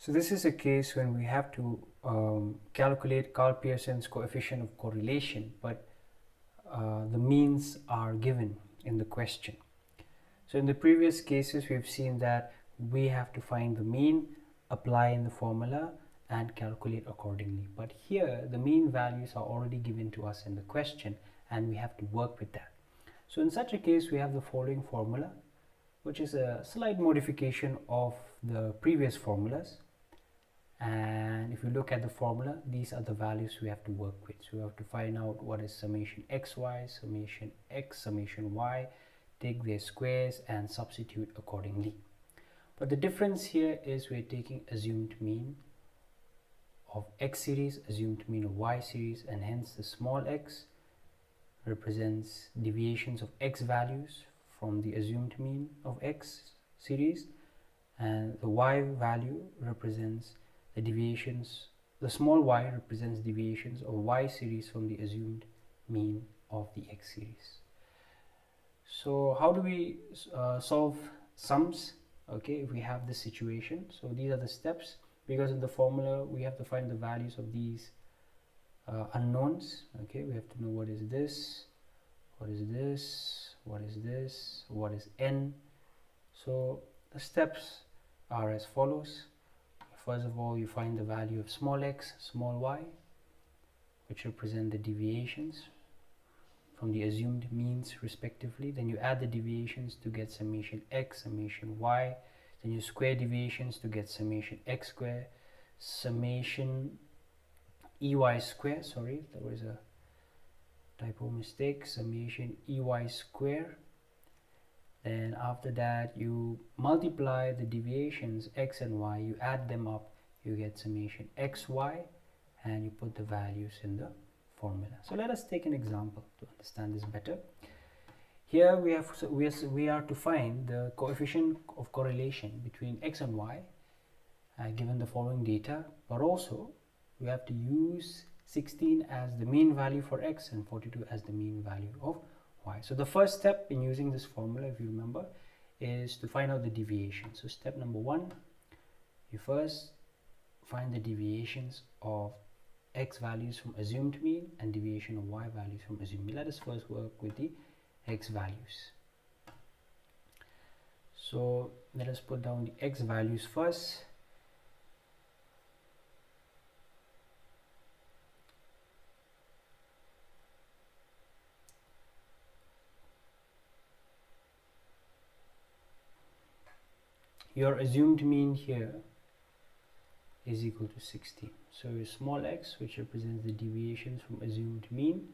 So this is a case when we have to calculate Karl Pearson's coefficient of correlation, but the means are given in the question. So in the previous cases, we've seen that we have to find the mean, apply in the formula, and calculate accordingly. But here, the mean values are already given to us in the question, and we have to work with that. So in such a case, we have the following formula, which is a slight modification of the previous formulas. And if you look at the formula, these are the values we have to work with. So we have to find out what is summation xy, summation x, summation y, take their squares and substitute accordingly. But the difference here is we're taking assumed mean of x series, assumed mean of y series, and hence the small x represents deviations of x values from the assumed mean of x series, and the y value represents the deviations, the small y represents deviations of y series from the assumed mean of the x series. So how do we solve sums? Okay, if we have this situation, so these are the steps, because in the formula we have to find the values of these unknowns. Okay, we have to know what is this, what is this, what is this, what is n. So the steps are as follows. First of all, you find the value of small x, small y, which represent the deviations from the assumed means respectively. Then you add the deviations to get summation x, summation y. Then you square deviations to get summation x square, summation ey square, sorry, there was a typo mistake, summation ey square. Then after that you multiply the deviations x and y, you add them up, you get summation xy, and you put the values in the formula. So let us take an example to understand this better. Here we are to find the coefficient of correlation between x and y given the following data, but also we have to use 16 as the mean value for x and 42 as the mean value of y. So the first step in using this formula, if you remember, is to find out the deviation. So step number one, you first find the deviations of x values from assumed mean and deviation of y values from assumed mean. Let us first work with the x values. So let us put down the x values first. Your assumed mean here is equal to 16. So your small x, which represents the deviations from assumed mean.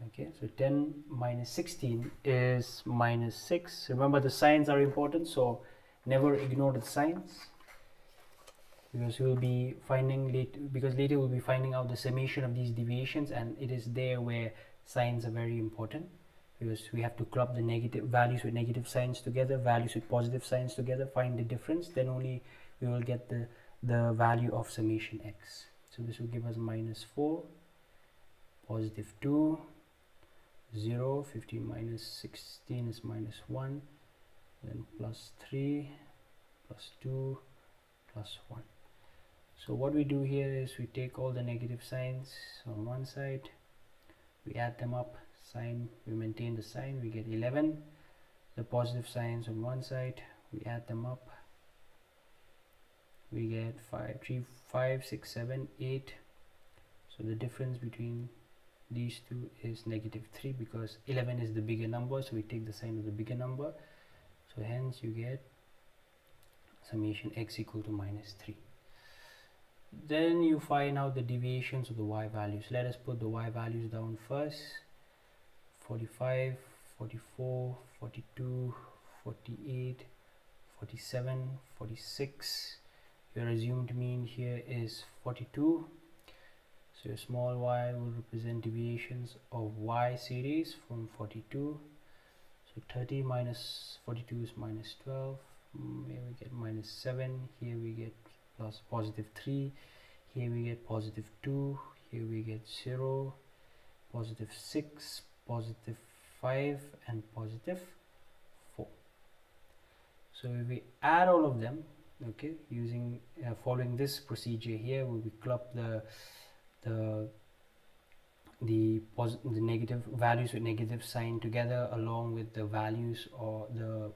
Okay, so 10 minus 16 is minus 6. Remember, the signs are important, so never ignore the signs, because we'll be finding later we'll be finding out the summation of these deviations, and it is there where signs are very important, because we have to club the negative values with negative signs together, values with positive signs together, find the difference, then only we will get the value of summation x. So this will give us minus 4, positive 2, 0, 15 minus 16 is minus 1, then plus 3, plus 2, plus 1. So what we do here is we take all the negative signs on one side, we add them up, sign, we maintain the sign, we get 11. The positive signs on one side, we add them up, we get 5, 6, 7, 8. So the difference between these two is negative 3, because 11 is the bigger number, so we take the sign of the bigger number. So hence you get summation x equal to minus 3. Then you find out the deviations of the y values. Let us put the y values down first. 45, 44, 42, 48, 47, 46. Your assumed mean here is 42. So your small y will represent deviations of y series from 42. So 30 minus 42 is minus 12. Here we get minus 7. Here we get plus positive 3. Here we get positive 2. Here we get 0, positive 6, positive 5, and positive 4. So if we add all of them, Okay, using following this procedure here, we will club the the negative values with negative sign together, along with the values or the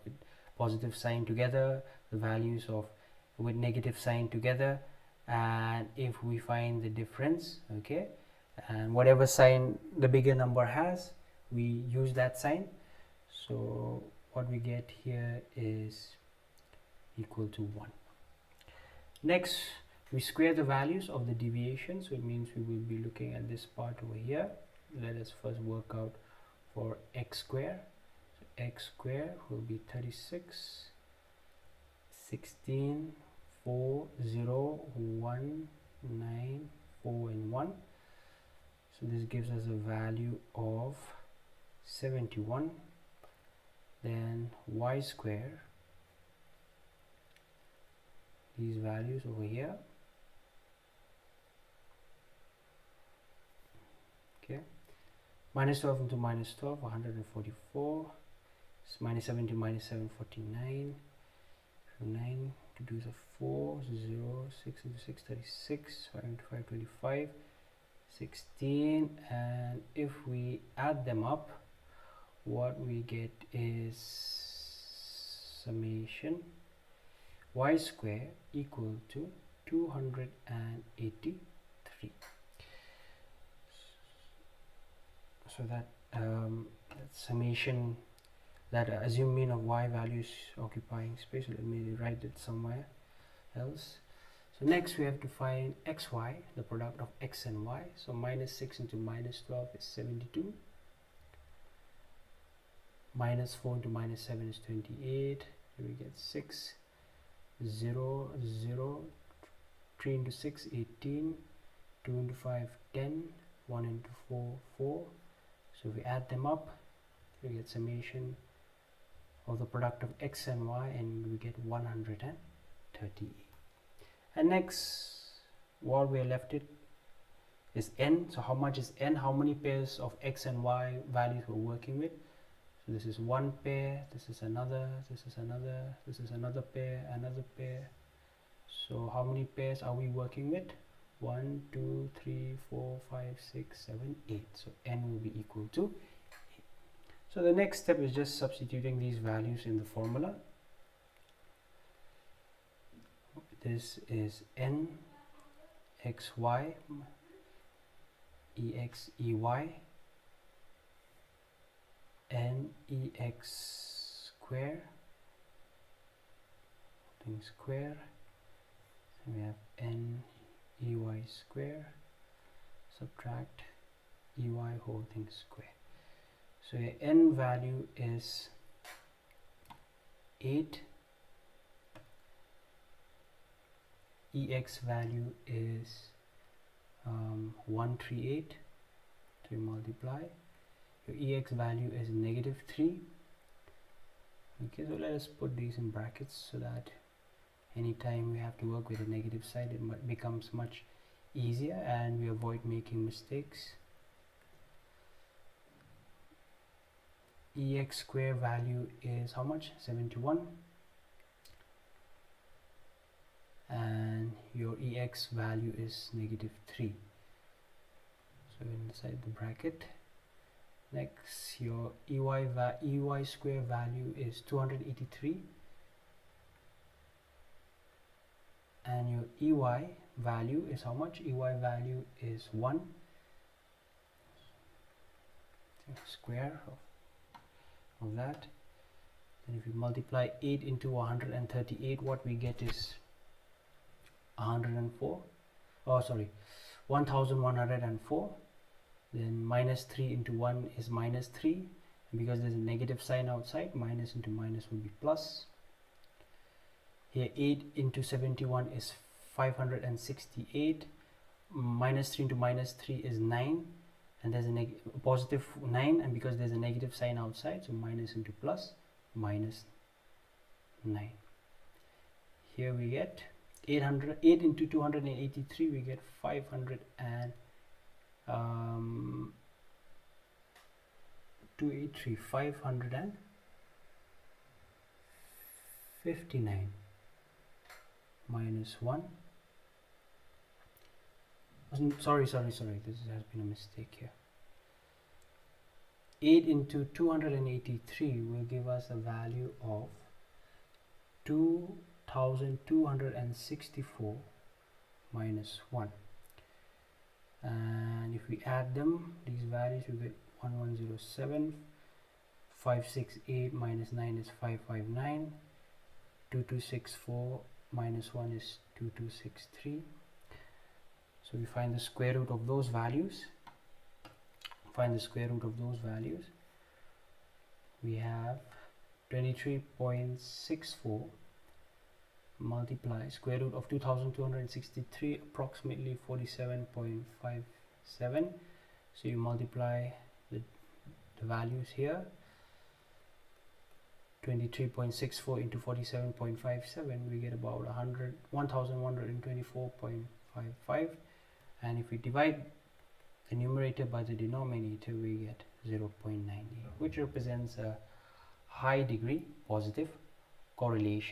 positive sign together, the values of with negative sign together, and if we find the difference, okay, and whatever sign the bigger number has, we use that sign. So what we get here is equal to 1. Next, we square the values of the deviation, so it means we will be looking at this part over here. Let us first work out for x square. So x square will be 36, 16, 4, 0, 1, 9, 4 and 1. So this gives us a value of 71. Then y square, these values over here, okay, minus 12 into minus 12, 144, minus 7 to minus 7, 49, 9 to do the 4, 0, 6 into 6, 36, 5 into 5, 25, 16, and if we add them up, what we get is summation y square equal to 283. So that summation, that assumed mean of y values occupying space. Let me write it somewhere else. So next we have to find xy, the product of x and y. So minus 6 into minus 12 is 72. Minus 4 into minus 7 is 28. Here we get 6. 0, 0, 3 into 6, 18, 2 into 5, 10, 1 into 4, 4. So we add them up, we get summation of the product of x and y, and we get 138. And next, what we are left with is n. So how much is n? How many pairs of x and y values we're working with? So this is one pair, this is another, this is another, this is another pair, another pair. So how many pairs are we working with? 1, 2, 3, 4, 5, 6, 7, 8. So n will be equal to 8. So the next step is just substituting these values in the formula. This is n xy ex ey n ex square, thing square, so we have n ey square subtract ey whole thing square. So your n value is 8, ex value is 138. To multiply, your ex value is negative 3. Okay, so let us put these in brackets so that anytime we have to work with a negative side, it becomes much easier and we avoid making mistakes. Ex square value is how much? 71. And your ex value is negative 3. So inside the bracket. Next, your ey square value is 283, and your ey value is how much? Ey value is 1. Square of that. Then if you multiply 8 into 138, what we get is 104. Oh, sorry, 1104. Then minus 3 into 1 is minus 3, and because there's a negative sign outside, minus into minus will be plus. Here 8 into 71 is 568. Minus 3 into minus 3 is 9, and there's a positive 9, and because there's a negative sign outside, so minus into plus, minus 9. Here we get 8 into 283, we get 283, 559. minus 1. Sorry, this has been a mistake here. 8 into 283 will give us a value of 2264 minus 1. And if we add them, these values, we get 1107. 568 minus 9 is 559. 2264 minus 1 is 2263. So we find the square root of those values. We have 23.64 multiply square root of 2263, approximately 47.57. So you multiply the values here. 23.64 into 47.57, we get about 1124.55. And if we divide the numerator by the denominator, we get 0.98, which represents a high degree positive correlation